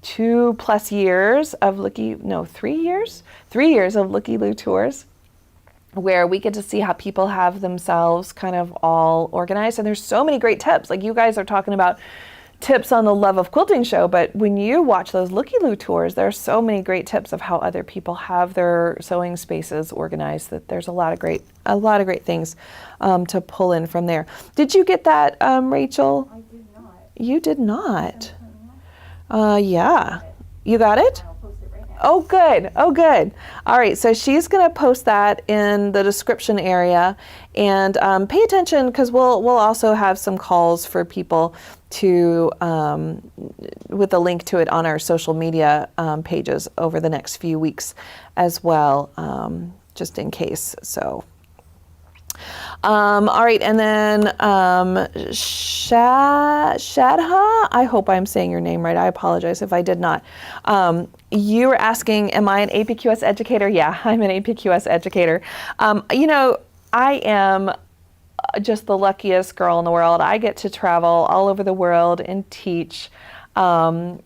2+ years of 3 years? 3 years of Looky Loo tours, where we get to see how people have themselves kind of all organized. And there's so many great tips. Like, you guys are talking about tips on the Love of Quilting show, but when you watch those Looky Loo tours, there are so many great tips of how other people have their sewing spaces organized, that there's a lot of great things to pull in from there. Did you get that, Rachel? I did not. You did not. Yeah. You got it? I'll post it right now. Oh, good. Oh, good. All right. So she's going to post that in the description area, and pay attention, because we'll also have some calls for people to with a link to it on our social media pages over the next few weeks as well, just in case. So. All right, and then Shadha, I hope I'm saying your name right. I apologize if I did not. You were asking, am I an APQS educator? Yeah, I'm an APQS educator. I am just the luckiest girl in the world. I get to travel all over the world and teach longarm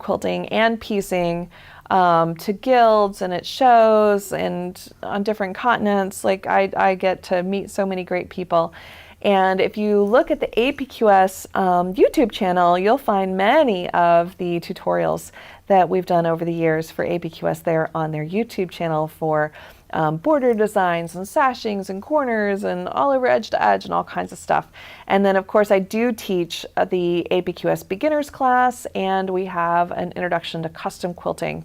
quilting and piecing to guilds and at shows and on different continents. Like, I get to meet so many great people. And if you look at the APQS YouTube channel, you'll find many of the tutorials that we've done over the years for APQS there on their YouTube channel for border designs and sashings and corners and all over edge to edge and all kinds of stuff. And then, of course, I do teach the APQS beginners class, and we have an introduction to custom quilting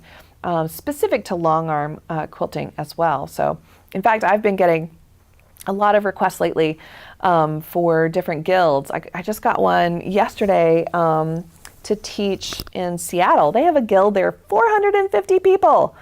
specific to longarm quilting as well. So, in fact, I've been getting a lot of requests lately for different guilds. I just got one yesterday to teach in Seattle. They have a guild there, 450 people.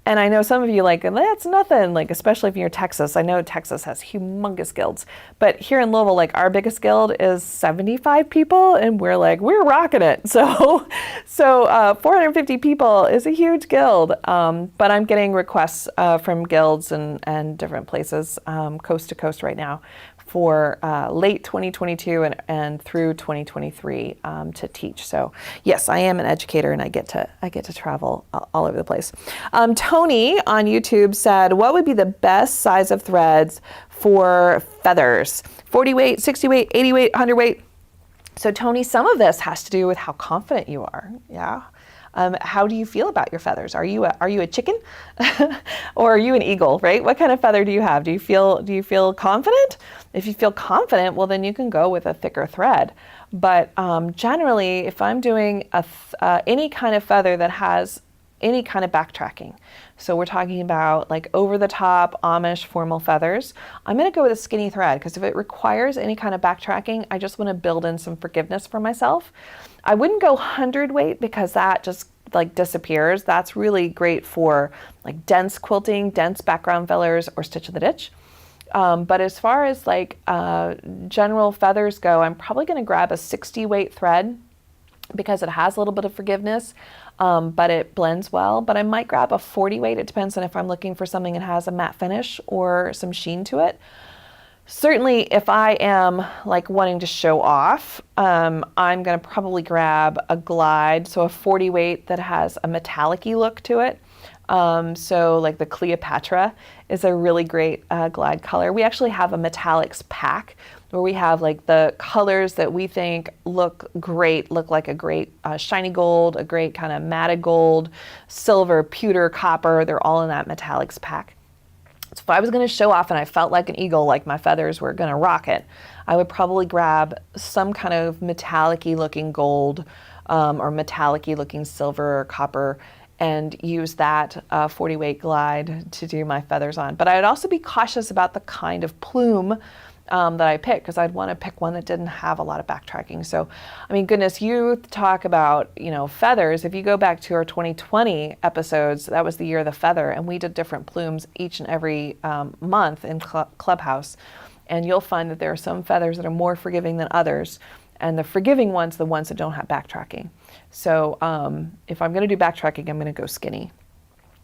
And I know some of you like, that's nothing, like, especially if you're Texas. I know Texas has humongous guilds, but here in Louisville, like, our biggest guild is 75 people, and we're rocking it. So 450 people is a huge guild, but I'm getting requests from guilds and different places, coast to coast right now, for late 2022 and through 2023 to teach. So yes, I am an educator, and I get to travel all over the place. Tony on YouTube said, what would be the best size of threads for feathers? 40 weight, 60 weight, 80 weight, 100 weight? So Tony, some of this has to do with how confident you are. Yeah. How do you feel about your feathers? Are you a chicken or are you an eagle, right? What kind of feather do you have? Do you feel confident? If you feel confident, well, then you can go with a thicker thread. But generally, if I'm doing any kind of feather that has any kind of backtracking, so we're talking about like over the top Amish formal feathers, I'm going to go with a skinny thread, because if it requires any kind of backtracking, I just want to build in some forgiveness for myself. I wouldn't go 100 weight, because that just like disappears. That's really great for like dense quilting, dense background fillers, or stitch in the ditch. But as far as like general feathers go, I'm probably going to grab a 60 weight thread, because it has a little bit of forgiveness, but it blends well. But I might grab a 40 weight. It depends on if I'm looking for something that has a matte finish or some sheen to it. Certainly, if I am like wanting to show off, I'm going to probably grab a glide, so a 40 weight that has a metallic-y look to it. So like the Cleopatra is a really great glide color. We actually have a metallics pack where we have like the colors that we think look like a great shiny gold, a great kind of matted gold, silver, pewter, copper. They're all in that metallics pack. So if I was going to show off and I felt like an eagle, like my feathers were going to rock it, I would probably grab some kind of metallic-y looking gold or metallic-y looking silver or copper, and use that 40-weight glide to do my feathers on. But I'd also be cautious about the kind of plume that I pick, because I'd want to pick one that didn't have a lot of backtracking. So, I mean, goodness, you talk about, feathers. If you go back to our 2020 episodes, that was the year of the feather, and we did different plumes each and every month in Clubhouse. And you'll find that there are some feathers that are more forgiving than others, and the forgiving ones, the ones that don't have backtracking. So if I'm going to do backtracking, I'm going to go skinny.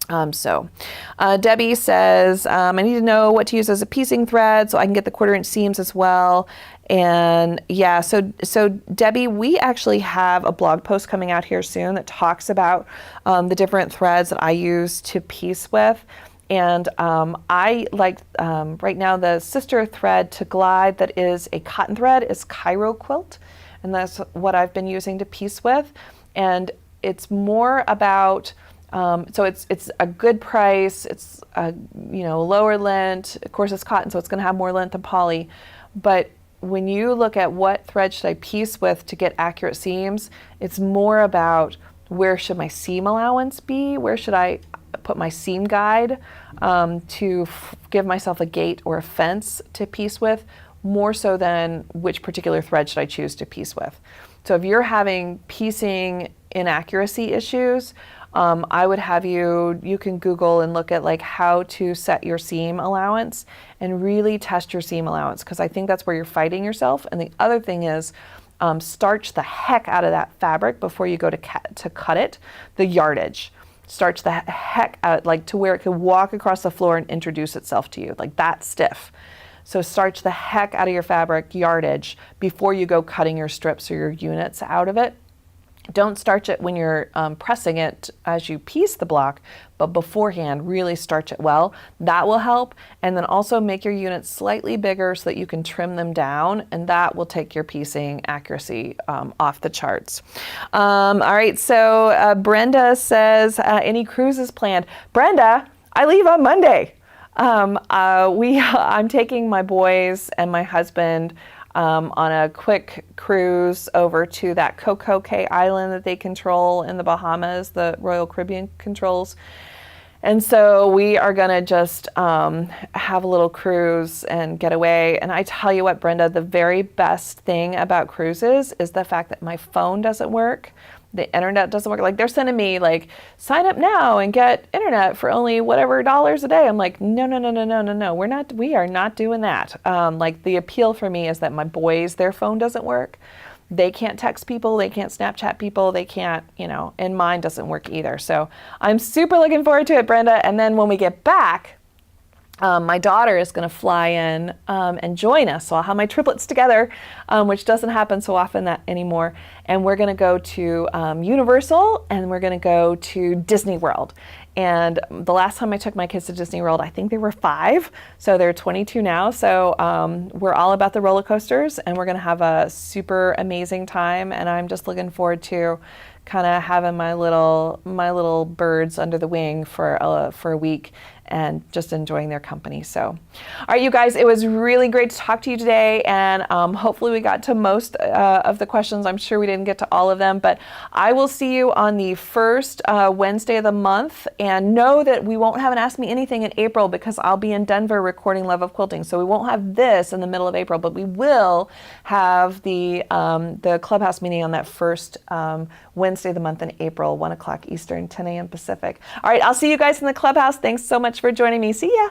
Debbie says, I need to know what to use as a piecing thread so I can get the 1/4-inch seams as well. And yeah, so Debbie, we actually have a blog post coming out here soon that talks about the different threads that I use to piece with. And I like, right now, the sister thread to glide that is a cotton thread is Cairo Quilt. And that's what I've been using to piece with. And it's more about, so it's a good price. It's a lower length. Of course, it's cotton, so it's going to have more length than poly. But when you look at what thread should I piece with to get accurate seams, it's more about where should my seam allowance be? Where should I put my seam guide to give myself a gate or a fence to piece with, more so than which particular thread should I choose to piece with. So if you're having piecing inaccuracy issues, I would have you can Google and look at like how to set your seam allowance and really test your seam allowance, because I think that's where you're fighting yourself. And the other thing is, starch the heck out of that fabric before you go to cut it, the yardage. Starch the heck out, like to where it can walk across the floor and introduce itself to you, like that stiff. So starch the heck out of your fabric yardage before you go cutting your strips or your units out of it. Don't starch it when you're pressing it as you piece the block, but beforehand, really starch it well. That will help. And then also make your units slightly bigger so that you can trim them down, and that will take your piecing accuracy off the charts. All right, so Brenda says, any cruises planned? Brenda, I leave on Monday. I'm taking my boys and my husband on a quick cruise over to that Coco Cay island that they control in the Bahamas, the Royal Caribbean controls. And so we are going to just have a little cruise and get away. And I tell you what, Brenda, the very best thing about cruises is the fact that my phone doesn't work. The internet doesn't work. Like, they're sending me like, sign up now and get internet for only whatever dollars a day. I'm like, no. We are not doing that. Like, the appeal for me is that my boys, their phone doesn't work. They can't text people. They can't Snapchat people. They can't, and mine doesn't work either. So I'm super looking forward to it, Brenda. And then when we get back, my daughter is going to fly in and join us. So I'll have my triplets together, which doesn't happen so often anymore. And we're going to go to Universal, and we're going to go to Disney World. And the last time I took my kids to Disney World, I think they were 5. So they're 22 now. So we're all about the roller coasters, and we're going to have a super amazing time. And I'm just looking forward to kind of having my little birds under the wing for a week and just enjoying their company. So, all right, you guys, it was really great to talk to you today, and hopefully we got to most of the questions. I'm sure we didn't get to all of them, but I will see you on the first Wednesday of the month, and know that we won't have an Ask Me Anything in April because I'll be in Denver recording Love of Quilting. So we won't have this in the middle of April, but we will have the Clubhouse meeting on that first Wednesday of the month in April, 1 o'clock Eastern, 10 a.m. Pacific. All right, I'll see you guys in the Clubhouse. Thanks so much for joining me. See ya.